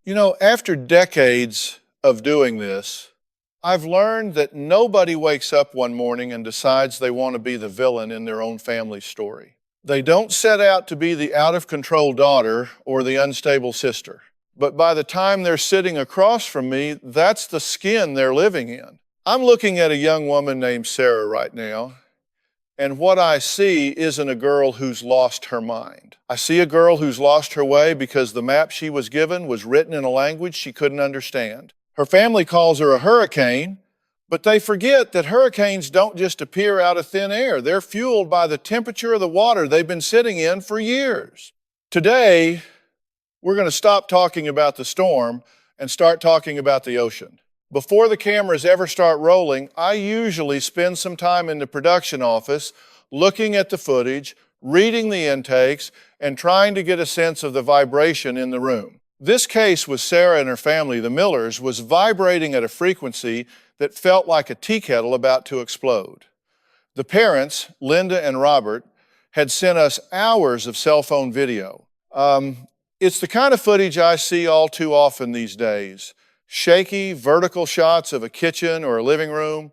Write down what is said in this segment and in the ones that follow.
After decades of doing this, I've learned that nobody wakes up one morning and decides they want to be the villain in their own family story. They don't set out to be the out-of-control daughter or the unstable sister. But by the time they're sitting across from me, that's the skin they're living in. I'm looking at a young woman named Sarah right now, and what I see isn't a girl who's lost her mind. I see a girl who's lost her way because the map she was given was written in a language she couldn't understand. Her family calls her a hurricane, but they forget that hurricanes don't just appear out of thin air. They're fueled by the temperature of the water they've been sitting in for years. Today, we're going to stop talking about the storm and start talking about the ocean. Before the cameras ever start rolling, I usually spend some time in the production office looking at the footage, reading the intakes, and trying to get a sense of the vibration in the room. This case with Sarah and her family, the Millers, was vibrating at a frequency that felt like a tea kettle about to explode. The parents, Linda and Robert, had sent us hours of cell phone video. It's the kind of footage I see all too often these days. Shaky, vertical shots of a kitchen or a living room,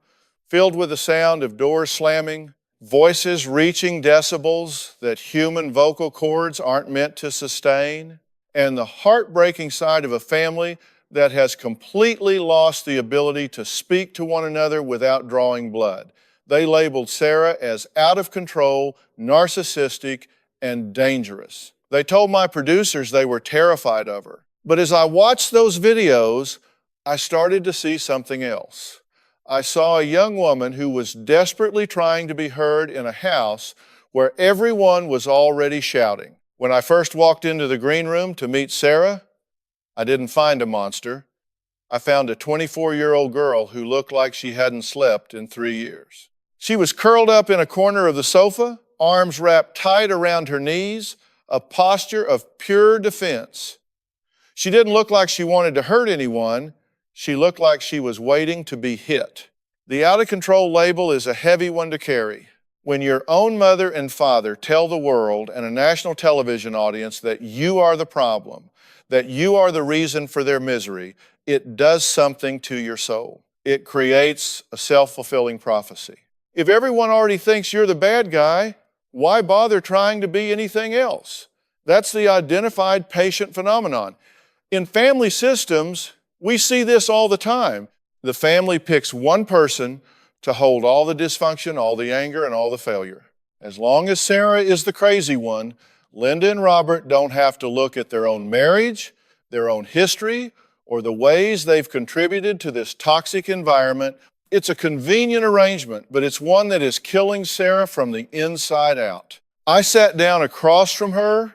filled with the sound of doors slamming, voices reaching decibels that human vocal cords aren't meant to sustain, and the heartbreaking side of a family that has completely lost the ability to speak to one another without drawing blood. They labeled Sarah as out of control, narcissistic, and dangerous. They told my producers they were terrified of her. But as I watched those videos, I started to see something else. I saw a young woman who was desperately trying to be heard in a house where everyone was already shouting. When I first walked into the green room to meet Sarah, I didn't find a monster. I found a 24-year-old girl who looked like she hadn't slept in 3 years. She was curled up in a corner of the sofa, arms wrapped tight around her knees, a posture of pure defense. She didn't look like she wanted to hurt anyone. She looked like she was waiting to be hit. The out-of-control label is a heavy one to carry. When your own mother and father tell the world and a national television audience that you are the problem, that you are the reason for their misery, it does something to your soul. It creates a self-fulfilling prophecy. If everyone already thinks you're the bad guy, why bother trying to be anything else? That's the identified patient phenomenon. In family systems, we see this all the time. The family picks one person to hold all the dysfunction, all the anger, and all the failure. As long as Sarah is the crazy one, Linda and Robert don't have to look at their own marriage, their own history, or the ways they've contributed to this toxic environment. It's a convenient arrangement, but it's one that is killing Sarah from the inside out. I sat down across from her,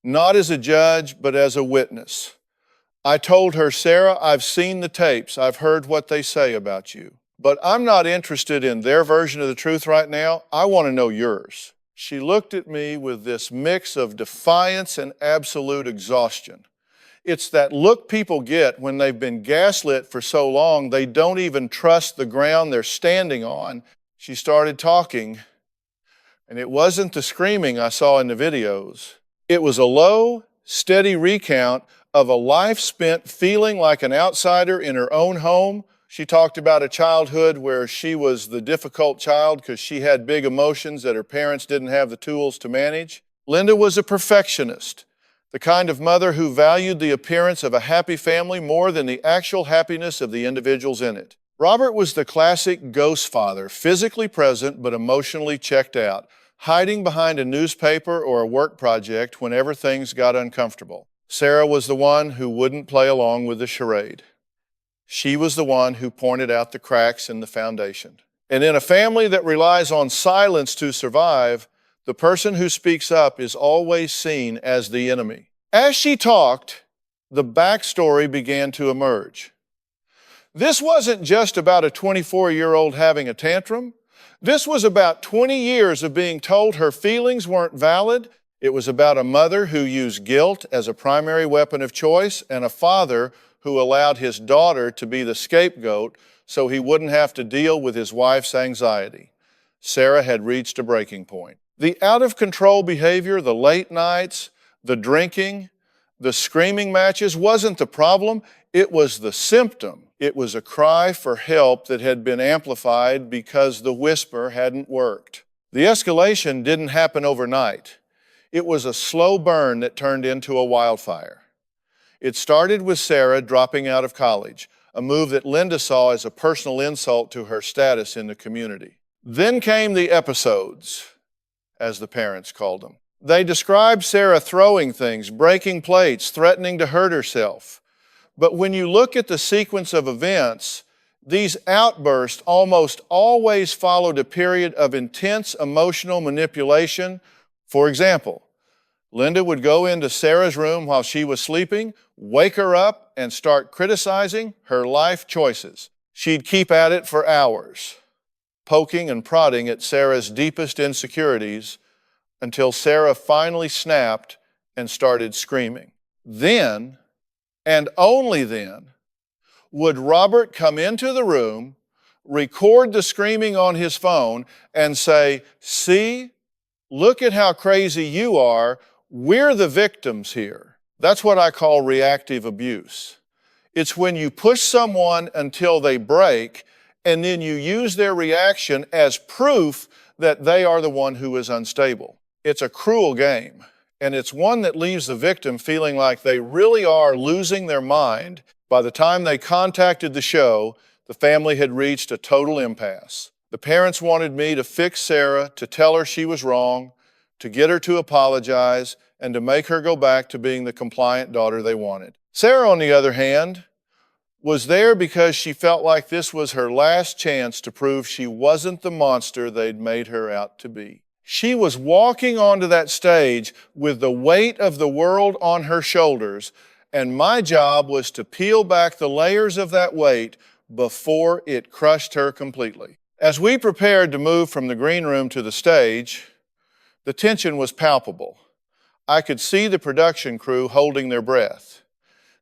not as a judge, but as a witness. I told her, Sarah, I've seen the tapes. I've heard what they say about you. But I'm not interested in their version of the truth right now. I want to know yours. She looked at me with this mix of defiance and absolute exhaustion. It's that look people get when they've been gaslit for so long they don't even trust the ground they're standing on. She started talking, and it wasn't the screaming I saw in the videos. It was a low, steady recount of a life spent feeling like an outsider in her own home. She talked about a childhood where she was the difficult child because she had big emotions that her parents didn't have the tools to manage. Linda was a perfectionist, the kind of mother who valued the appearance of a happy family more than the actual happiness of the individuals in it. Robert was the classic ghost father, physically present but emotionally checked out, hiding behind a newspaper or a work project whenever things got uncomfortable. Sarah was the one who wouldn't play along with the charade. She was the one who pointed out the cracks in the foundation. And in a family that relies on silence to survive, the person who speaks up is always seen as the enemy. As she talked, the backstory began to emerge. This wasn't just about a 24-year-old having a tantrum. This was about 20 years of being told her feelings weren't valid. It was about a mother who used guilt as a primary weapon of choice and a father who allowed his daughter to be the scapegoat so he wouldn't have to deal with his wife's anxiety. Sarah had reached a breaking point. The out-of-control behavior, the late nights, the drinking, The screaming matches wasn't the problem, it was the symptom. It was a cry for help that had been amplified because the whisper hadn't worked. The escalation didn't happen overnight. It was a slow burn that turned into a wildfire. It started with Sarah dropping out of college, a move that Linda saw as a personal insult to her status in the community. Then came the episodes, as the parents called them. They described Sarah throwing things, breaking plates, threatening to hurt herself. But when you look at the sequence of events, these outbursts almost always followed a period of intense emotional manipulation. For example, Linda would go into Sarah's room while she was sleeping, wake her up, and start criticizing her life choices. She'd keep at it for hours, poking and prodding at Sarah's deepest insecurities until Sarah finally snapped and started screaming. Then, and only then, would Robert come into the room, record the screaming on his phone, and say, "See, look at how crazy you are. We're the victims here." That's what I call reactive abuse. It's when you push someone until they break, and then you use their reaction as proof that they are the one who is unstable. It's a cruel game, and it's one that leaves the victim feeling like they really are losing their mind. By the time they contacted the show, the family had reached a total impasse. The parents wanted me to fix Sarah, to tell her she was wrong, to get her to apologize, and to make her go back to being the compliant daughter they wanted. Sarah, on the other hand, was there because she felt like this was her last chance to prove she wasn't the monster they'd made her out to be. She was walking onto that stage with the weight of the world on her shoulders, and my job was to peel back the layers of that weight before it crushed her completely. As we prepared to move from the green room to the stage, the tension was palpable. I could see the production crew holding their breath.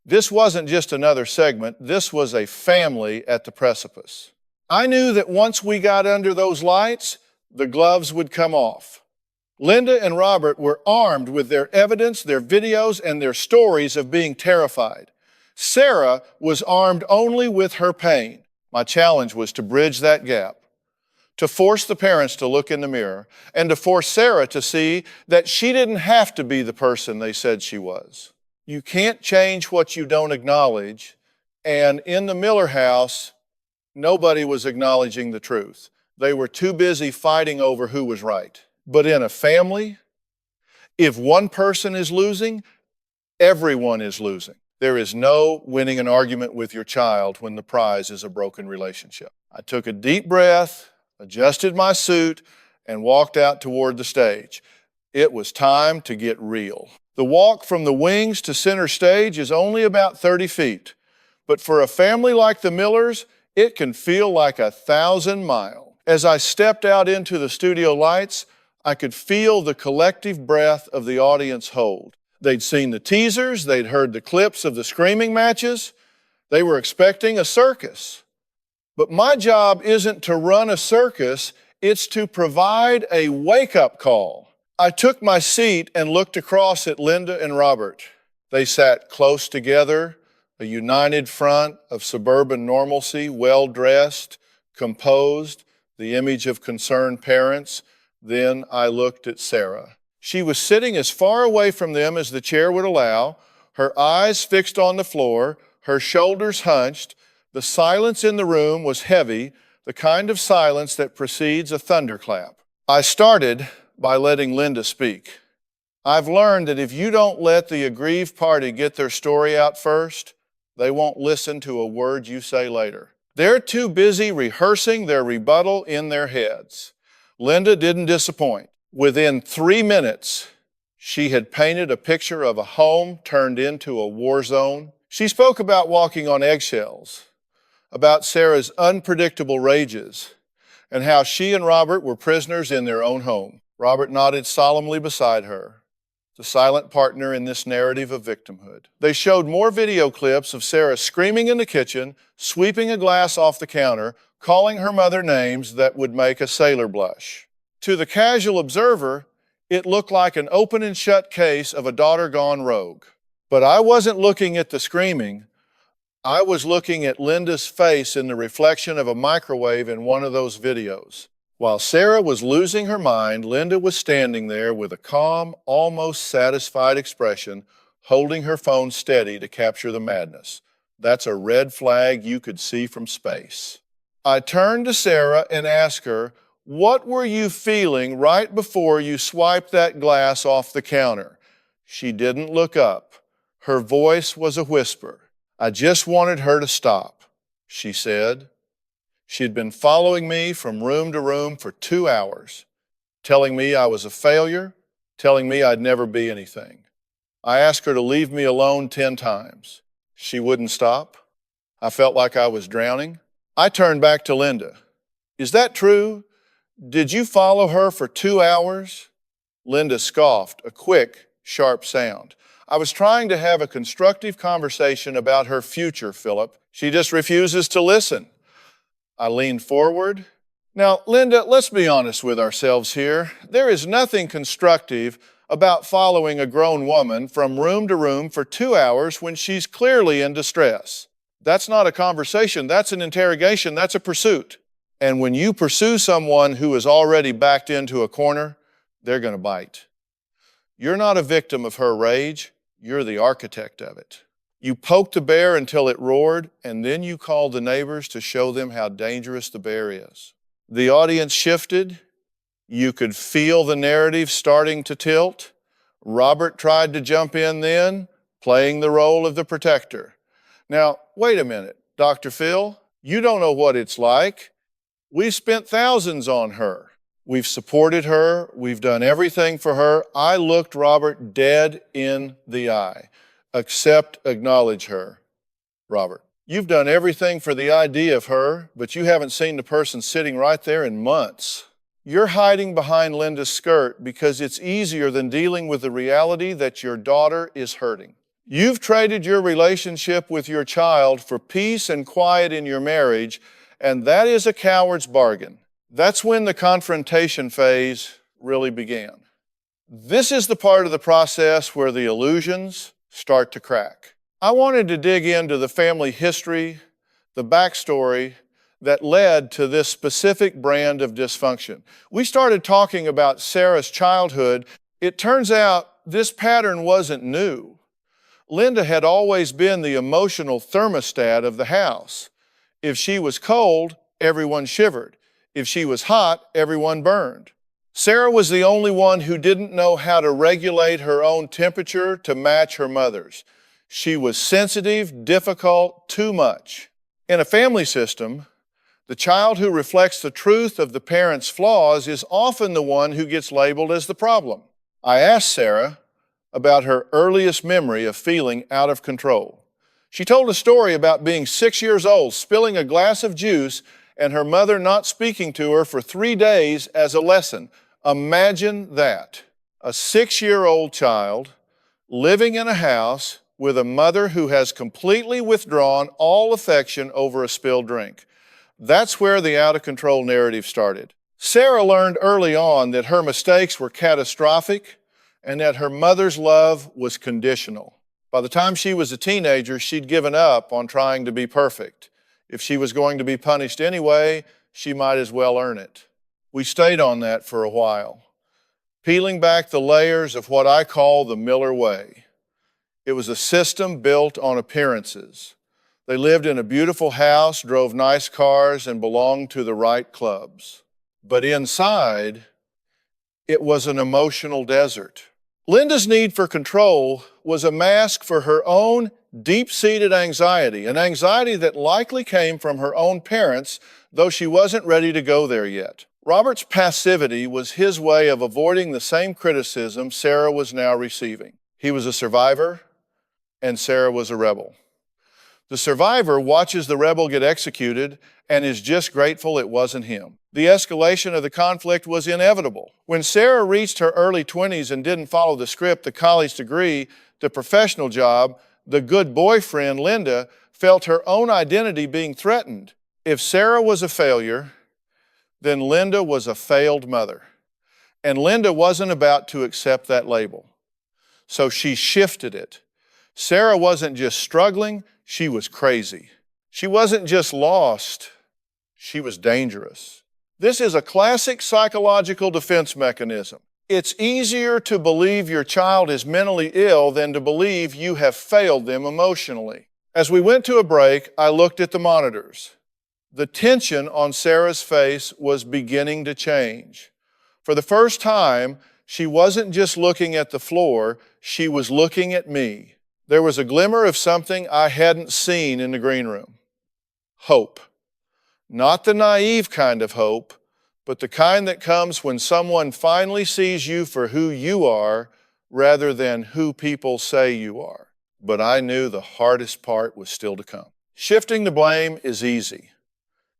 This wasn't just another segment, this was a family at the precipice. I knew that once we got under those lights, the gloves would come off. Linda and Robert were armed with their evidence, their videos, and their stories of being terrified. Sarah was armed only with her pain. My challenge was to bridge that gap, to force the parents to look in the mirror, and to force Sarah to see that she didn't have to be the person they said she was. You can't change what you don't acknowledge, and in the Miller house, nobody was acknowledging the truth. They were too busy fighting over who was right. But in a family, if one person is losing, everyone is losing. There is no winning an argument with your child when the prize is a broken relationship. I took a deep breath, adjusted my suit, and walked out toward the stage. It was time to get real. The walk from the wings to center stage is only about 30 feet. But for a family like the Millers, it can feel like 1,000 miles. As I stepped out into the studio lights, I could feel the collective breath of the audience hold. They'd seen the teasers, they'd heard the clips of the screaming matches. They were expecting a circus. But my job isn't to run a circus, it's to provide a wake-up call. I took my seat and looked across at Linda and Robert. They sat close together, a united front of suburban normalcy, well-dressed, composed, the image of concerned parents. Then I looked at Sarah. She was sitting as far away from them as the chair would allow, her eyes fixed on the floor, her shoulders hunched. The silence in the room was heavy, the kind of silence that precedes a thunderclap. I started by letting Linda speak. I've learned that if you don't let the aggrieved party get their story out first, they won't listen to a word you say later. They're too busy rehearsing their rebuttal in their heads. Linda didn't disappoint. Within 3 minutes, she had painted a picture of a home turned into a war zone. She spoke about walking on eggshells, about Sarah's unpredictable rages, and how she and Robert were prisoners in their own home. Robert nodded solemnly beside her, the silent partner in this narrative of victimhood. They showed more video clips of Sarah screaming in the kitchen, sweeping a glass off the counter, calling her mother names that would make a sailor blush. To the casual observer, it looked like an open and shut case of a daughter gone rogue. But I wasn't looking at the screaming. I was looking at Linda's face in the reflection of a microwave in one of those videos. While Sarah was losing her mind, Linda was standing there with a calm, almost satisfied expression, holding her phone steady to capture the madness. That's a red flag you could see from space. I turned to Sarah and asked her, "What were you feeling right before you swiped that glass off the counter?" She didn't look up. Her voice was a whisper. "I just wanted her to stop," she said. She'd been following me from room to room for 2 hours, telling me I was a failure, telling me I'd never be anything. I asked her to leave me alone 10 times. She wouldn't stop. I felt like I was drowning. I turned back to Linda. "Is that true? Did you follow her for 2 hours?" Linda scoffed, a quick, sharp sound. "I was trying to have a constructive conversation about her future, Philip. She just refuses to listen." I leaned forward. "Now, Linda, let's be honest with ourselves here. There is nothing constructive about following a grown woman from room to room for 2 hours when she's clearly in distress. That's not a conversation, that's an interrogation, that's a pursuit. And when you pursue someone who is already backed into a corner, they're going to bite. You're not a victim of her rage, you're the architect of it. You poked the bear until it roared, and then you called the neighbors to show them how dangerous the bear is. The audience shifted. You could feel the narrative starting to tilt. Robert tried to jump in then, playing the role of the protector. Now, wait a minute, Dr. Phil, you don't know what it's like. We've spent thousands on her. We've supported her. We've done everything for her. I looked Robert dead in the eye. Accept, acknowledge her, Robert. You've done everything for the idea of her, but you haven't seen the person sitting right there in months. You're hiding behind Linda's skirt because it's easier than dealing with the reality that your daughter is hurting. You've traded your relationship with your child for peace and quiet in your marriage, and that is a coward's bargain. That's when the confrontation phase really began. This is the part of the process where the illusions start to crack. I wanted to dig into the family history, the backstory that led to this specific brand of dysfunction. We started talking about Sarah's childhood. It turns out this pattern wasn't new. Linda had always been the emotional thermostat of the house. If she was cold, everyone shivered. If she was hot, everyone burned. Sarah was the only one who didn't know how to regulate her own temperature to match her mother's. She was sensitive, difficult, too much. In a family system, the child who reflects the truth of the parent's flaws is often the one who gets labeled as the problem. I asked Sarah about her earliest memory of feeling out of control. She told a story about being 6 years old, spilling a glass of juice, and her mother not speaking to her for 3 days as a lesson. Imagine that. A 6-year-old child living in a house with a mother who has completely withdrawn all affection over a spilled drink. That's where the out-of-control narrative started. Sarah learned early on that her mistakes were catastrophic and that her mother's love was conditional. By the time she was a teenager, she'd given up on trying to be perfect. If she was going to be punished anyway, she might as well earn it. We stayed on that for a while, peeling back the layers of what I call the Miller way. It was a system built on appearances. They lived in a beautiful house, drove nice cars, and belonged to the right clubs. But inside, it was an emotional desert. Linda's need for control was a mask for her own deep-seated anxiety, an anxiety that likely came from her own parents, though she wasn't ready to go there yet. Robert's passivity was his way of avoiding the same criticism Sarah was now receiving. He was a survivor, and Sarah was a rebel. The survivor watches the rebel get executed and is just grateful it wasn't him. The escalation of the conflict was inevitable. When Sarah reached her early 20s and didn't follow the script, the college degree, the professional job, the good boyfriend, Linda, felt her own identity being threatened. If Sarah was a failure, then Linda was a failed mother. And Linda wasn't about to accept that label. So she shifted it. Sarah wasn't just struggling, she was crazy. She wasn't just lost, she was dangerous. This is a classic psychological defense mechanism. It's easier to believe your child is mentally ill than to believe you have failed them emotionally. As we went to a break, I looked at the monitors. The tension on Sarah's face was beginning to change. For the first time, she wasn't just looking at the floor, she was looking at me. There was a glimmer of something I hadn't seen in the green room. Hope. Not the naive kind of hope, but the kind that comes when someone finally sees you for who you are rather than who people say you are. But I knew the hardest part was still to come. Shifting the blame is easy.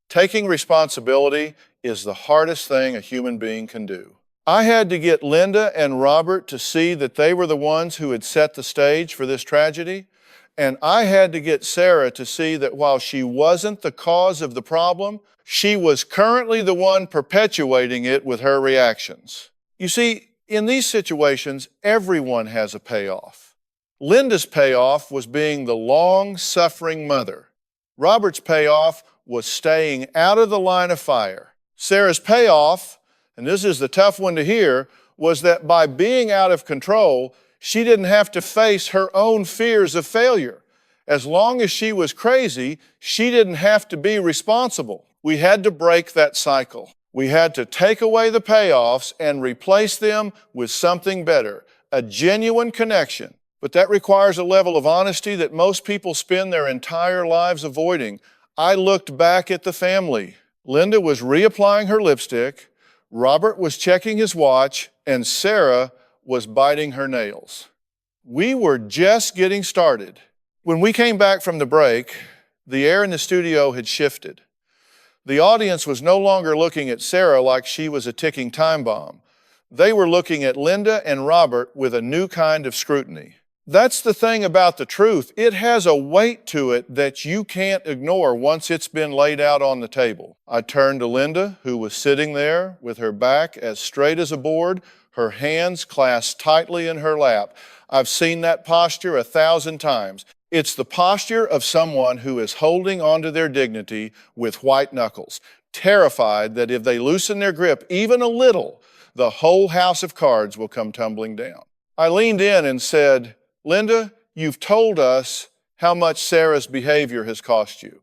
Taking responsibility is the hardest thing a human being can do. I had to get Linda and Robert to see that they were the ones who had set the stage for this tragedy, and I had to get Sarah to see that while she wasn't the cause of the problem, she was currently the one perpetuating it with her reactions. You see, in these situations, everyone has a payoff. Linda's payoff was being the long-suffering mother. Robert's payoff was staying out of the line of fire. Sarah's payoff, and this is the tough one to hear, was that by being out of control, she didn't have to face her own fears of failure. As long as she was crazy, she didn't have to be responsible. We had to break that cycle. We had to take away the payoffs and replace them with something better, a genuine connection. But that requires a level of honesty that most people spend their entire lives avoiding. I looked back at the family. Linda was reapplying her lipstick, Robert was checking his watch, and Sarah was biting her nails. We were just getting started. When we came back from the break, the air in the studio had shifted. The audience was no longer looking at Sarah like she was a ticking time bomb. They were looking at Linda and Robert with a new kind of scrutiny. That's the thing about the truth. It has a weight to it that you can't ignore once it's been laid out on the table. I turned to Linda, who was sitting there with her back as straight as a board, her hands clasped tightly in her lap. I've seen that posture 1,000 times. It's the posture of someone who is holding onto their dignity with white knuckles, terrified that if they loosen their grip even a little, the whole house of cards will come tumbling down. I leaned in and said, Linda, you've told us how much Sarah's behavior has cost you.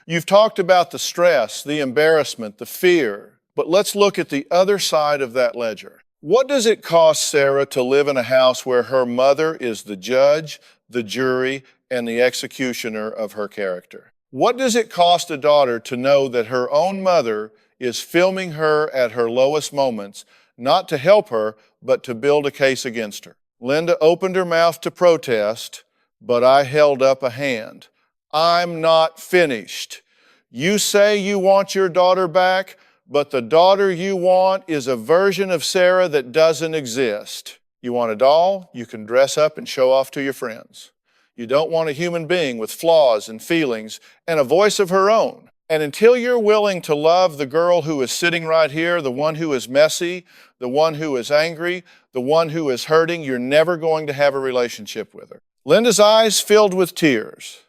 You've talked about the stress, the embarrassment, the fear, but let's look at the other side of that ledger. What does it cost Sarah to live in a house where her mother is the judge, the jury, and the executioner of her character? What does it cost a daughter to know that her own mother is filming her at her lowest moments, not to help her, but to build a case against her? Linda opened her mouth to protest, but I held up a hand. I'm not finished. You say you want your daughter back, but the daughter you want is a version of Sarah that doesn't exist. You want a doll? You can dress up and show off to your friends. You don't want a human being with flaws and feelings and a voice of her own. And until you're willing to love the girl who is sitting right here, the one who is messy, the one who is angry, the one who is hurting, you're never going to have a relationship with her. Linda's eyes filled with tears,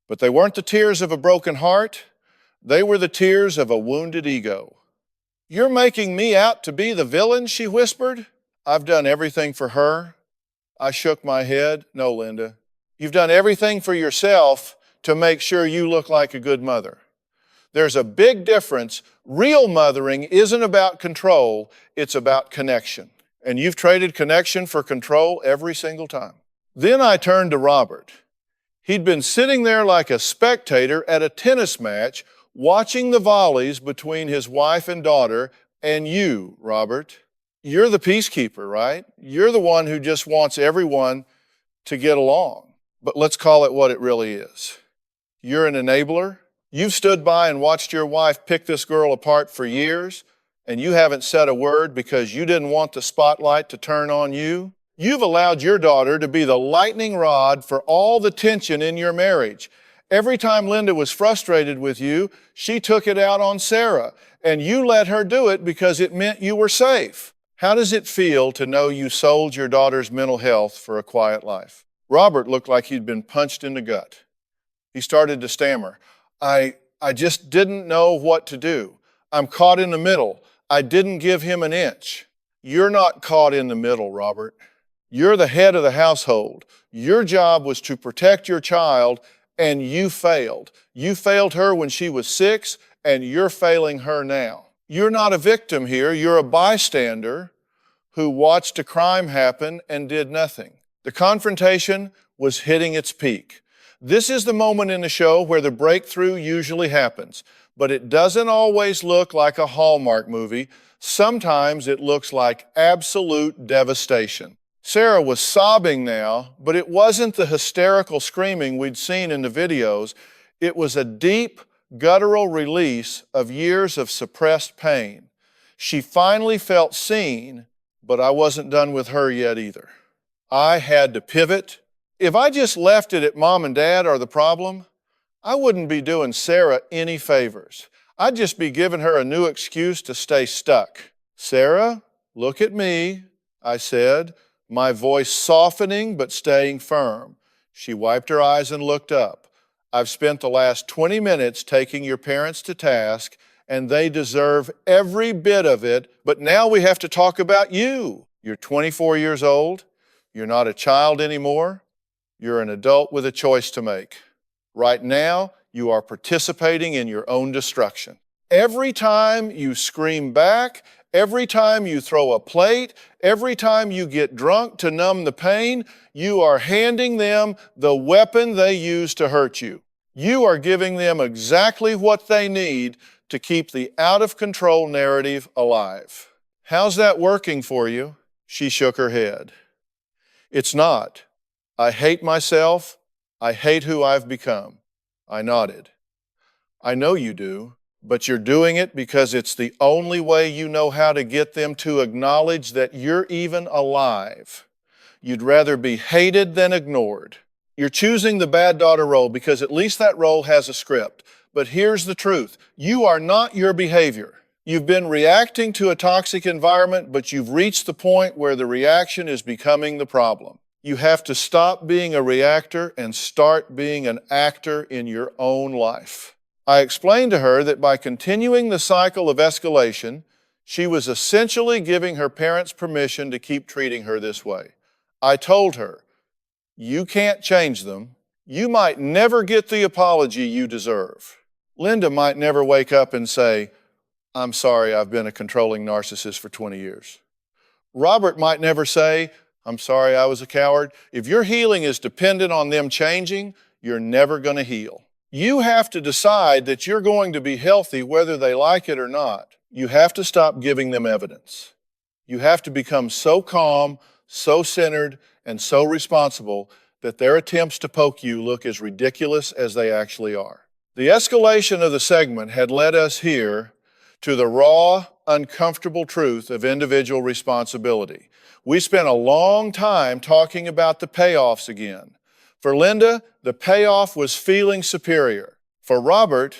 but they weren't the tears of a broken heart. They were the tears of a wounded ego. You're making me out to be the villain, she whispered. I've done everything for her. I shook my head. No, Linda. You've done everything for yourself to make sure you look like a good mother. There's a big difference. Real mothering isn't about control, it's about connection. And you've traded connection for control every single time. Then I turned to Robert. He'd been sitting there like a spectator at a tennis match, watching the volleys between his wife and daughter, and you, Robert. You're the peacekeeper, right? You're the one who just wants everyone to get along. But let's call it what it really is. You're an enabler. You've stood by and watched your wife pick this girl apart for years, and you haven't said a word because you didn't want the spotlight to turn on you. You've allowed your daughter to be the lightning rod for all the tension in your marriage. Every time Linda was frustrated with you, she took it out on Sarah, and you let her do it because it meant you were safe. How does it feel to know you sold your daughter's mental health for a quiet life? Robert looked like he'd been punched in the gut. He started to stammer. I just didn't know what to do. I'm caught in the middle. I didn't give him an inch. You're not caught in the middle, Robert. You're the head of the household. Your job was to protect your child, and you failed. You failed her when she was 6, and you're failing her now. You're not a victim here. You're a bystander who watched a crime happen and did nothing. The confrontation was hitting its peak. This is the moment in the show where the breakthrough usually happens, but it doesn't always look like a Hallmark movie. Sometimes it looks like absolute devastation. Sarah was sobbing now, but it wasn't the hysterical screaming we'd seen in the videos. It was a deep, guttural release of years of suppressed pain. She finally felt seen, but I wasn't done with her yet either. I had to pivot. If I just left it at mom and dad are the problem, I wouldn't be doing Sarah any favors. I'd just be giving her a new excuse to stay stuck. Sarah, look at me, I said, my voice softening but staying firm. She wiped her eyes and looked up. I've spent the last 20 minutes taking your parents to task, and they deserve every bit of it, but now we have to talk about you. You're 24 years old. You're not a child anymore. You're an adult with a choice to make. Right now, you are participating in your own destruction. Every time you scream back, every time you throw a plate, every time you get drunk to numb the pain, you are handing them the weapon they use to hurt you. You are giving them exactly what they need to keep the out-of-control narrative alive. How's that working for you? She shook her head. It's not. I hate myself. I hate who I've become. I nodded. I know you do, but you're doing it because it's the only way you know how to get them to acknowledge that you're even alive. You'd rather be hated than ignored. You're choosing the bad daughter role because at least that role has a script. But here's the truth. You are not your behavior. You've been reacting to a toxic environment, but you've reached the point where the reaction is becoming the problem. You have to stop being a reactor and start being an actor in your own life. I explained to her that by continuing the cycle of escalation, she was essentially giving her parents permission to keep treating her this way. I told her, you can't change them. You might never get the apology you deserve. Linda might never wake up and say, I'm sorry, I've been a controlling narcissist for 20 years. Robert might never say, I'm sorry, I was a coward. If your healing is dependent on them changing, you're never going to heal. You have to decide that you're going to be healthy whether they like it or not. You have to stop giving them evidence. You have to become so calm, so centered, and so responsible that their attempts to poke you look as ridiculous as they actually are. The escalation of the segment had led us here to the raw, uncomfortable truth of individual responsibility. We spent a long time talking about the payoffs again. For Linda, the payoff was feeling superior. For Robert,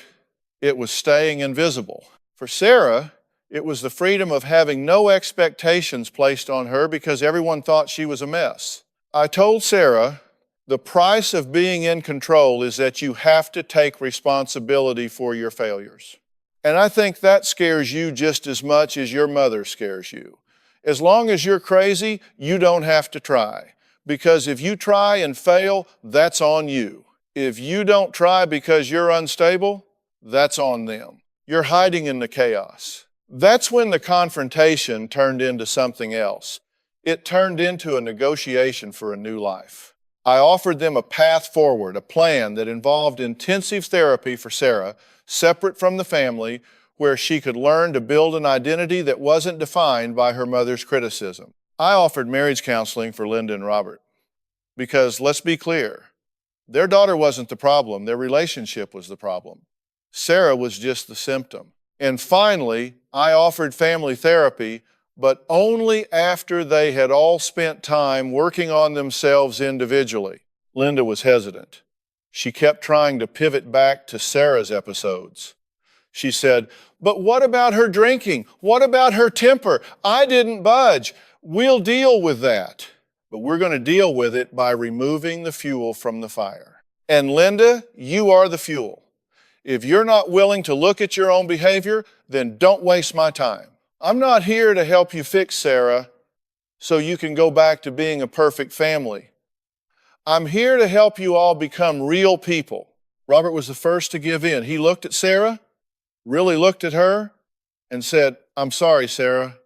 it was staying invisible. For Sarah, it was the freedom of having no expectations placed on her because everyone thought she was a mess. I told Sarah, the price of being in control is that you have to take responsibility for your failures. And I think that scares you just as much as your mother scares you. As long as you're crazy, you don't have to try. Because if you try and fail, that's on you. If you don't try because you're unstable, that's on them. You're hiding in the chaos. That's when the confrontation turned into something else. It turned into a negotiation for a new life. I offered them a path forward, a plan that involved intensive therapy for Sarah, separate from the family, where she could learn to build an identity that wasn't defined by her mother's criticism. I offered marriage counseling for Linda and Robert because, let's be clear, their daughter wasn't the problem, their relationship was the problem. Sarah was just the symptom. And finally, I offered family therapy, but only after they had all spent time working on themselves individually. Linda was hesitant. She kept trying to pivot back to Sarah's episodes. She said, but what about her drinking? What about her temper? I didn't budge. We'll deal with that. but we're going to deal with it by removing the fuel from the fire. And Linda, you are the fuel. If you're not willing to look at your own behavior, then don't waste my time. I'm not here to help you fix Sarah so you can go back to being a perfect family. I'm here to help you all become real people. Robert was the first to give in. He looked at Sarah, really looked at her, and said, I'm sorry, Sarah.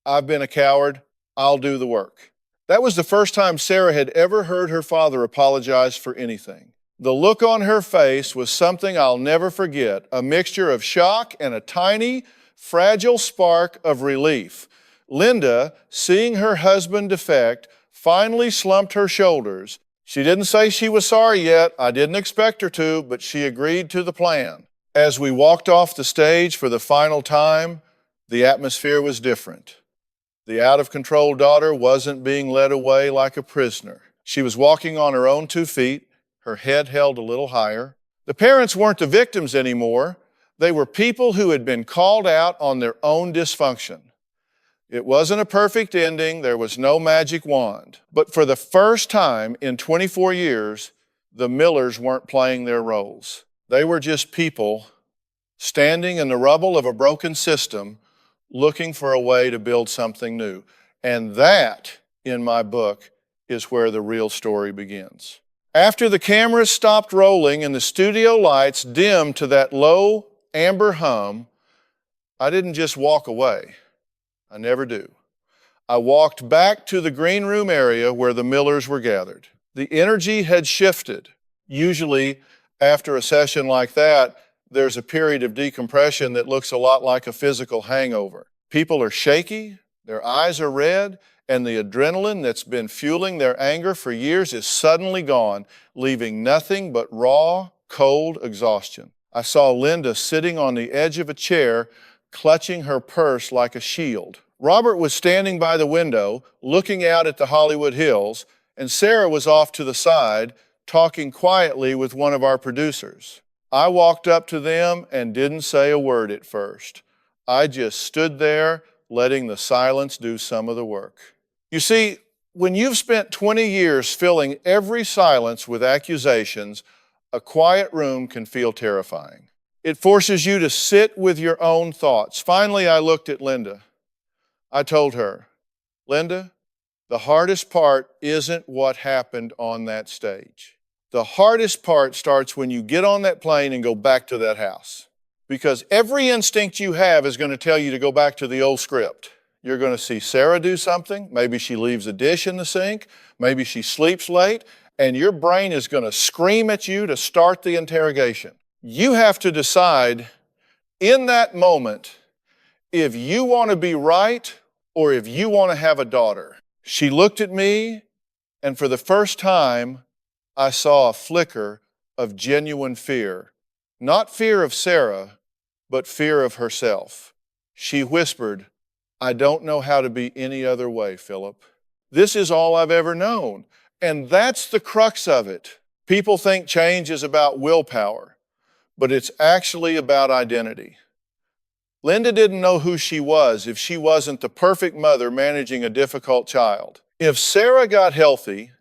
I've been a coward. I'll do the work. That was the first time Sarah had ever heard her father apologize for anything. The look on her face was something I'll never forget, a mixture of shock and a tiny, fragile spark of relief. Linda, seeing her husband defect, finally slumped her shoulders. She didn't say she was sorry yet. I didn't expect her to, but she agreed to the plan. As we walked off the stage for the final time, the atmosphere was different. The out-of-control daughter wasn't being led away like a prisoner. She was walking on her own 2 feet, her head held a little higher. The parents weren't the victims anymore. They were people who had been called out on their own dysfunction. It wasn't a perfect ending. There was no magic wand. But for the first time in 24 years, the Millers weren't playing their roles. They were just people standing in the rubble of a broken system looking for a way to build something new. And that, in my book, is where the real story begins. After the cameras stopped rolling and the studio lights dimmed to that low amber hum, I didn't just walk away. I never do. I walked back to the green room area where the Millers were gathered. The energy had shifted. Usually, after a session like that, there's a period of decompression that looks a lot like a physical hangover. People are shaky, their eyes are red, and the adrenaline that's been fueling their anger for years is suddenly gone, leaving nothing but raw, cold exhaustion. I saw Linda sitting on the edge of a chair, clutching her purse like a shield. Robert was standing by the window, looking out at the Hollywood Hills, and Sarah was off to the side, talking quietly with one of our producers. I walked up to them and didn't say a word at first. I just stood there, letting the silence do some of the work. You see, when you've spent 20 years filling every silence with accusations, a quiet room can feel terrifying. It forces you to sit with your own thoughts. Finally, I looked at Linda. I told her, Linda, the hardest part isn't what happened on that stage. The hardest part starts when you get on that plane and go back to that house. Because every instinct you have is going to tell you to go back to the old script. You're going to see Sarah do something. Maybe she leaves a dish in the sink. Maybe she sleeps late. And your brain is going to scream at you to start the interrogation. You have to decide in that moment if you want to be right or if you want to have a daughter. She looked at me, and for the first time, I saw a flicker of genuine fear. Not fear of Sarah, but fear of herself. She whispered, I don't know how to be any other way, Philip. This is all I've ever known. And that's the crux of it. People think change is about willpower, but it's actually about identity. Linda didn't know who she was if she wasn't the perfect mother managing a difficult child. If Sarah got healthy,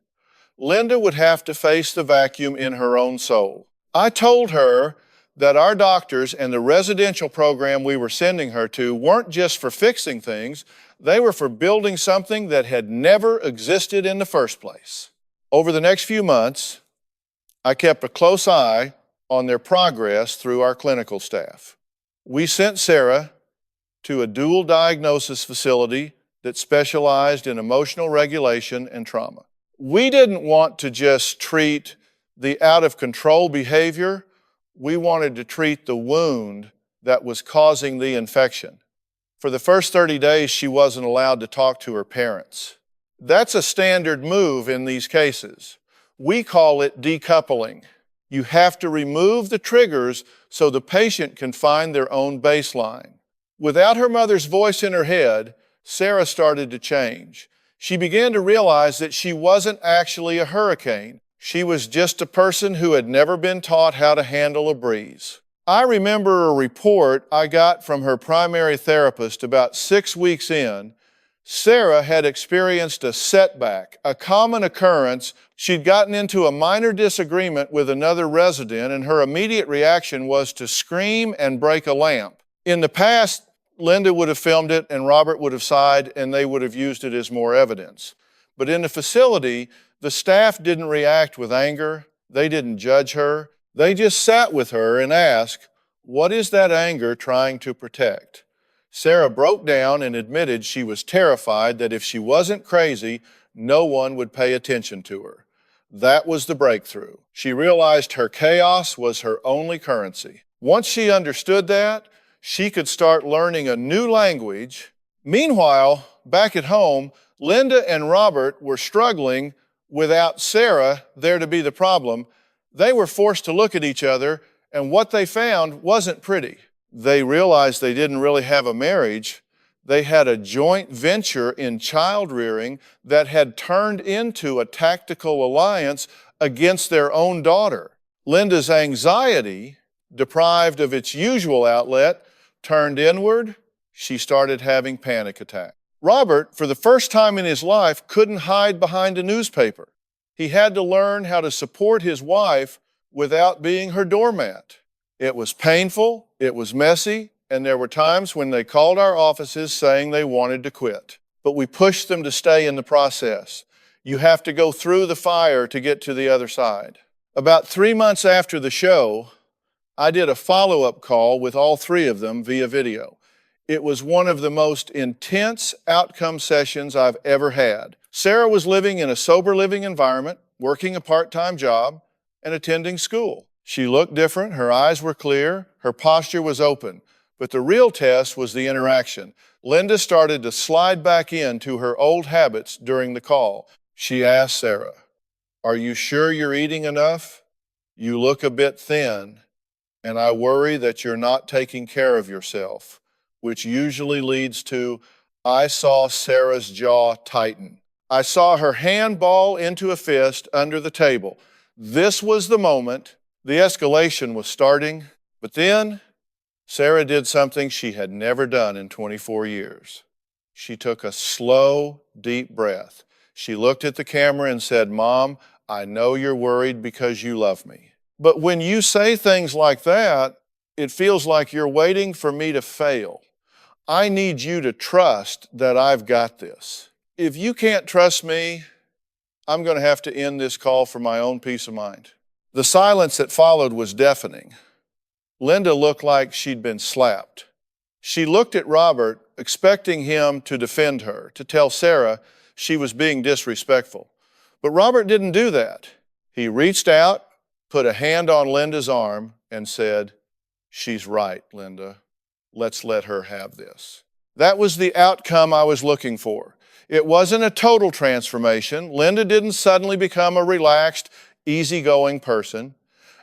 Linda would have to face the vacuum in her own soul. I told her that our doctors and the residential program we were sending her to weren't just for fixing things, they were for building something that had never existed in the first place. Over the next few months, I kept a close eye on their progress through our clinical staff. We sent Sarah to a dual diagnosis facility that specialized in emotional regulation and trauma. We didn't want to just treat the out-of-control behavior. We wanted to treat the wound that was causing the infection. For the first 30 days, she wasn't allowed to talk to her parents. That's a standard move in these cases. We call it decoupling. You have to remove the triggers so the patient can find their own baseline. Without her mother's voice in her head, Sarah started to change. She began to realize that she wasn't actually a hurricane. She was just a person who had never been taught how to handle a breeze. I remember a report I got from her primary therapist about 6 weeks in. Sarah had experienced a setback, a common occurrence. She'd gotten into a minor disagreement with another resident, and her immediate reaction was to scream and break a lamp. In the past, Linda would have filmed it and Robert would have sighed and they would have used it as more evidence. But in the facility, the staff didn't react with anger. They didn't judge her. They just sat with her and asked, "What is that anger trying to protect?" Sarah broke down and admitted she was terrified that if she wasn't crazy, no one would pay attention to her. That was the breakthrough. She realized her chaos was her only currency. Once she understood that, she could start learning a new language. Meanwhile, back at home, Linda and Robert were struggling without Sarah there to be the problem. They were forced to look at each other, and what they found wasn't pretty. They realized they didn't really have a marriage. They had a joint venture in child rearing that had turned into a tactical alliance against their own daughter. Linda's anxiety, deprived of its usual outlet, turned inward. She started having panic attacks. Robert, for the first time in his life, couldn't hide behind a newspaper. He had to learn how to support his wife without being her doormat. It was painful, it was messy, and there were times when they called our offices saying they wanted to quit. But we pushed them to stay in the process. You have to go through the fire to get to the other side. About 3 months after the show, I did a follow-up call with all three of them via video. It was one of the most intense outcome sessions I've ever had. Sarah was living in a sober living environment, working a part-time job, and attending school. She looked different, her eyes were clear, her posture was open. But the real test was the interaction. Linda started to slide back into her old habits during the call. She asked Sarah, "Are you sure you're eating enough? You look a bit thin, and I worry that you're not taking care of yourself," which usually leads to, I saw Sarah's jaw tighten. I saw her hand ball into a fist under the table. This was the moment. The escalation was starting, but then Sarah did something she had never done in 24 years. She took a slow, deep breath. She looked at the camera and said, "Mom, I know you're worried because you love me. But when you say things like that, it feels like you're waiting for me to fail. I need you to trust that I've got this. If you can't trust me, I'm going to have to end this call for my own peace of mind." The silence that followed was deafening. Linda looked like she'd been slapped. She looked at Robert, expecting him to defend her, to tell Sarah she was being disrespectful. But Robert didn't do that. He reached out, put a hand on Linda's arm, and said, "She's right, Linda. Let's let her have this." That was the outcome I was looking for. It wasn't a total transformation. Linda didn't suddenly become a relaxed, easygoing person,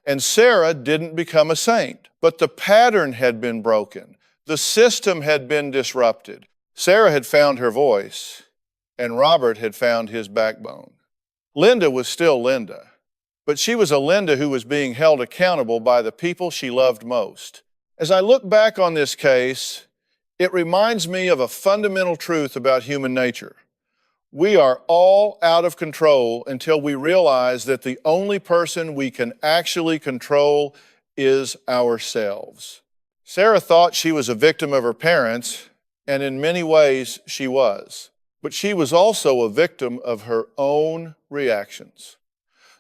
and Sarah didn't become a saint. But the pattern had been broken. The system had been disrupted. Sarah had found her voice, and Robert had found his backbone. Linda was still Linda, but she was a Linda who was being held accountable by the people she loved most. As I look back on this case, it reminds me of a fundamental truth about human nature. We are all out of control until we realize that the only person we can actually control is ourselves. Sarah thought she was a victim of her parents, and in many ways she was. But she was also a victim of her own reactions.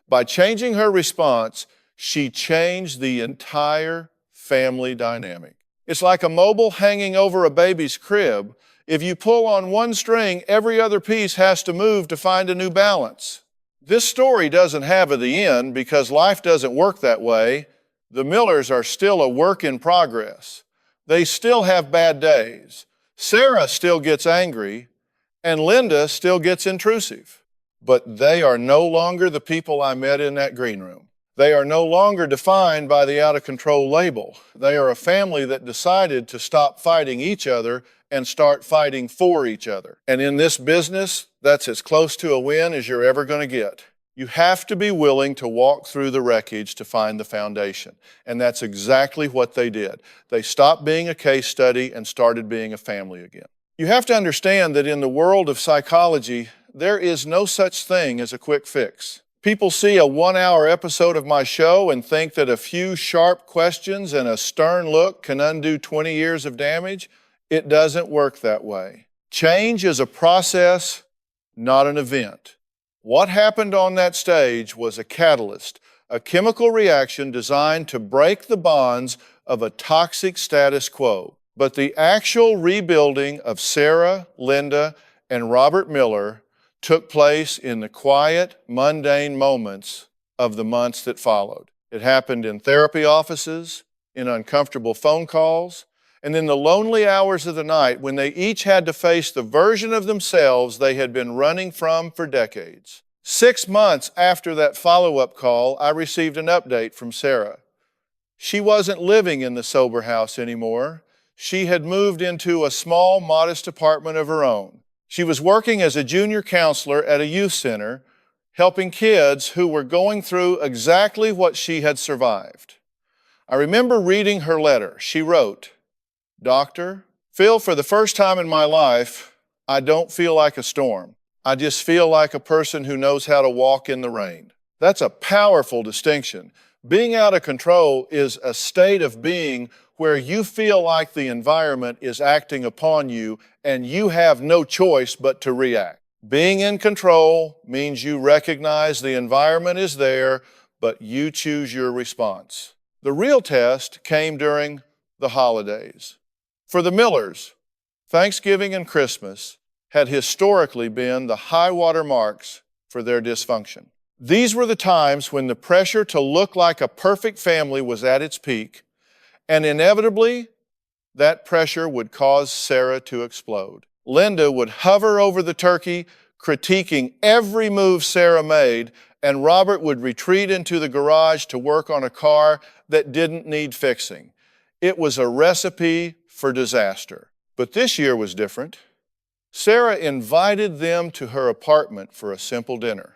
By changing her response, she changed the entire family dynamic. It's like a mobile hanging over a baby's crib. If you pull on one string, every other piece has to move to find a new balance. This story doesn't have the end because life doesn't work that way. The Millers are still a work in progress. They still have bad days. Sarah still gets angry, and Linda still gets intrusive. But they are no longer the people I met in that green room. They are no longer defined by the out-of-control label. They are a family that decided to stop fighting each other and start fighting for each other. And in this business, that's as close to a win as you're ever going to get. You have to be willing to walk through the wreckage to find the foundation. And that's exactly what they did. They stopped being a case study and started being a family again. You have to understand that in the world of psychology, there is no such thing as a quick fix. People see a 1-hour episode of my show and think that a few sharp questions and a stern look can undo 20 years of damage. It doesn't work that way. Change is a process, not an event. What happened on that stage was a catalyst, a chemical reaction designed to break the bonds of a toxic status quo. But the actual rebuilding of Sarah, Linda, and Robert Miller took place in the quiet, mundane moments of the months that followed. It happened in therapy offices, in uncomfortable phone calls, and in the lonely hours of the night when they each had to face the version of themselves they had been running from for decades. 6 months after that follow-up call, I received an update from Sarah. She wasn't living in the sober house anymore. She had moved into a small, modest apartment of her own. She was working as a junior counselor at a youth center, helping kids who were going through exactly what she had survived. I remember reading her letter. She wrote, "Doctor, Phil, for the first time in my life, I don't feel like a storm. I just feel like a person who knows how to walk in the rain." That's a powerful distinction. Being out of control is a state of being where you feel like the environment is acting upon you and you have no choice but to react. Being in control means you recognize the environment is there, but you choose your response. The real test came during the holidays. For the Millers, Thanksgiving and Christmas had historically been the high water marks for their dysfunction. These were the times when the pressure to look like a perfect family was at its peak, and inevitably, that pressure would cause Sarah to explode. Linda would hover over the turkey, critiquing every move Sarah made, and Robert would retreat into the garage to work on a car that didn't need fixing. It was a recipe for disaster. But this year was different. Sarah invited them to her apartment for a simple dinner.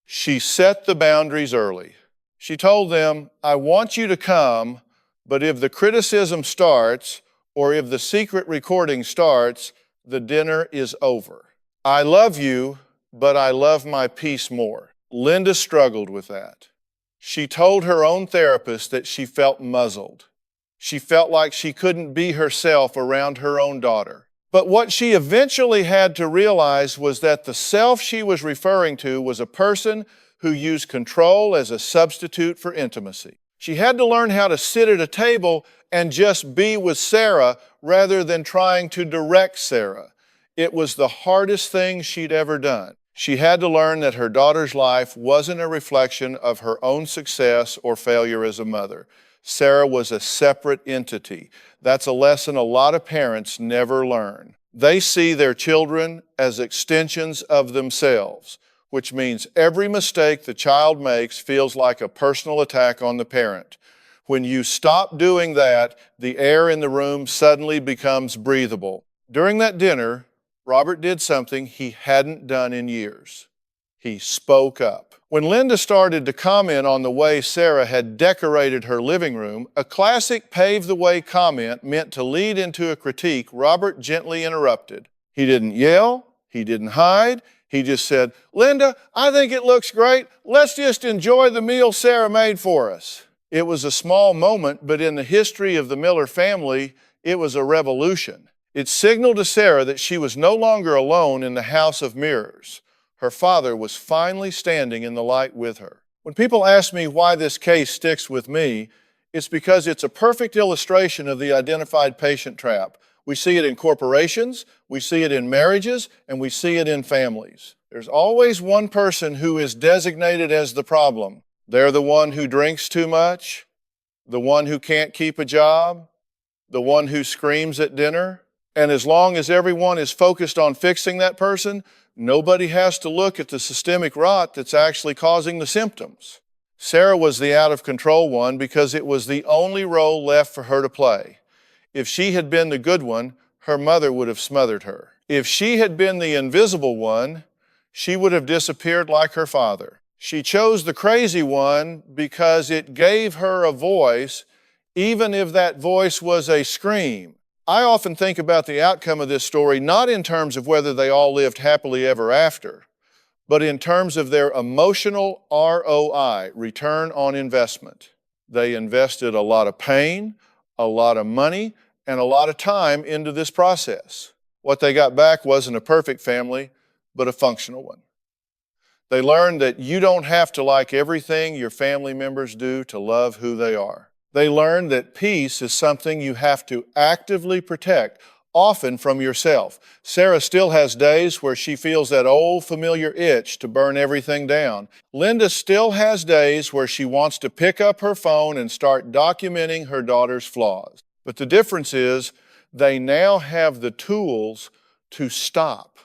She set the boundaries early. She told them, "I want you to come, but if the criticism starts, or if the secret recording starts, the dinner is over. I love you, but I love my peace more." Linda struggled with that. She told her own therapist that she felt muzzled. She felt like she couldn't be herself around her own daughter. But what she eventually had to realize was that the self she was referring to was a person who used control as a substitute for intimacy. She had to learn how to sit at a table and just be with Sarah rather than trying to direct Sarah. It was the hardest thing she'd ever done. She had to learn that her daughter's life wasn't a reflection of her own success or failure as a mother. Sarah was a separate entity. That's a lesson a lot of parents never learn. They see their children as extensions of themselves, which means every mistake the child makes feels like a personal attack on the parent. When you stop doing that, the air in the room suddenly becomes breathable. During that dinner, Robert did something he hadn't done in years. He spoke up. When Linda started to comment on the way Sarah had decorated her living room, a classic pave-the-way comment meant to lead into a critique, Robert gently interrupted. He didn't yell, he didn't hide, he just said, "Linda, I think it looks great. Let's just enjoy the meal Sarah made for us." It was a small moment, but in the history of the Miller family, it was a revolution. It signaled to Sarah that she was no longer alone in the house of mirrors. Her father was finally standing in the light with her. When people ask me why this case sticks with me, it's because it's a perfect illustration of the identified patient trap. We see it in corporations, we see it in marriages, and we see it in families. There's always one person who is designated as the problem. They're the one who drinks too much, the one who can't keep a job, the one who screams at dinner. And as long as everyone is focused on fixing that person, nobody has to look at the systemic rot that's actually causing the symptoms. Sarah was the out-of-control one because it was the only role left for her to play. If she had been the good one, her mother would have smothered her. If she had been the invisible one, she would have disappeared like her father. She chose the crazy one because it gave her a voice, even if that voice was a scream. I often think about the outcome of this story not in terms of whether they all lived happily ever after, but in terms of their emotional ROI, return on investment. They invested a lot of pain, a lot of money, and a lot of time into this process. What they got back wasn't a perfect family, but a functional one. They learned that you don't have to like everything your family members do to love who they are. They learned that peace is something you have to actively protect, often from yourself. Sarah still has days where she feels that old familiar itch to burn everything down. Linda still has days where she wants to pick up her phone and start documenting her daughter's flaws. But the difference is they now have the tools to stop.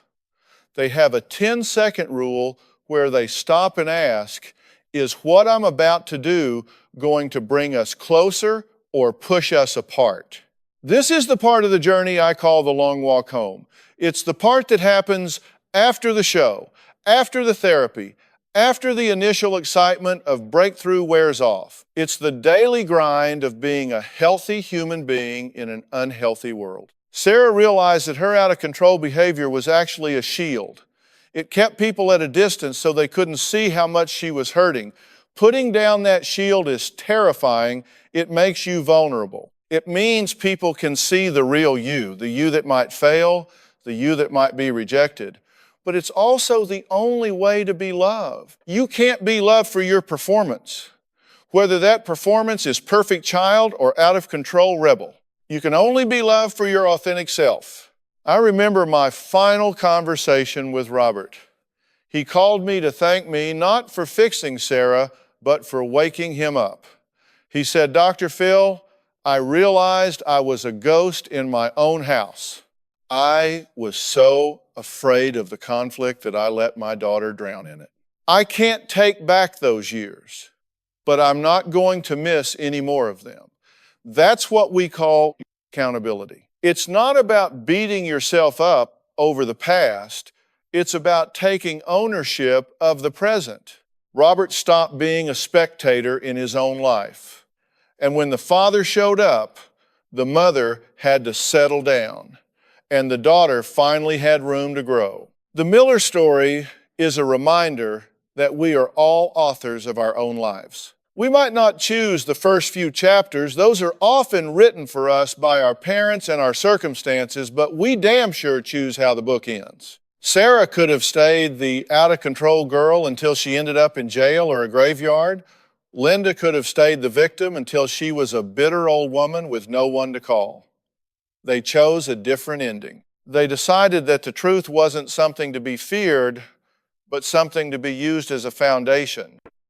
They have a 10-second rule where they stop and ask, is what I'm about to do going to bring us closer or push us apart? This is the part of the journey I call the long walk home. It's the part that happens after the show, after the therapy, after the initial excitement of breakthrough wears off. It's the daily grind of being a healthy human being in an unhealthy world. Sarah realized that her out-of-control behavior was actually a shield. It kept people at a distance so they couldn't see how much she was hurting. Putting down that shield is terrifying. It makes you vulnerable. It means people can see the real you, the you that might fail, the you that might be rejected. But it's also the only way to be loved. You can't be loved for your performance, whether that performance is perfect child or out-of-control rebel. You can only be loved for your authentic self. I remember my final conversation with Robert. He called me to thank me not for fixing Sarah, but for waking him up. He said, Dr. Phil, I realized I was a ghost in my own house. I was so afraid of the conflict that I let my daughter drown in it. I can't take back those years, but I'm not going to miss any more of them. That's what we call accountability. It's not about beating yourself up over the past. It's about taking ownership of the present. Robert stopped being a spectator in his own life. And when the father showed up, the mother had to settle down, and the daughter finally had room to grow. The Miller story is a reminder that we are all authors of our own lives. We might not choose the first few chapters. Those are often written for us by our parents and our circumstances, but we damn sure choose how the book ends. Sarah could have stayed the out-of-control girl until she ended up in jail or a graveyard. Linda could have stayed the victim until she was a bitter old woman with no one to call. They chose a different ending. They decided that the truth wasn't something to be feared, but something to be used as a foundation.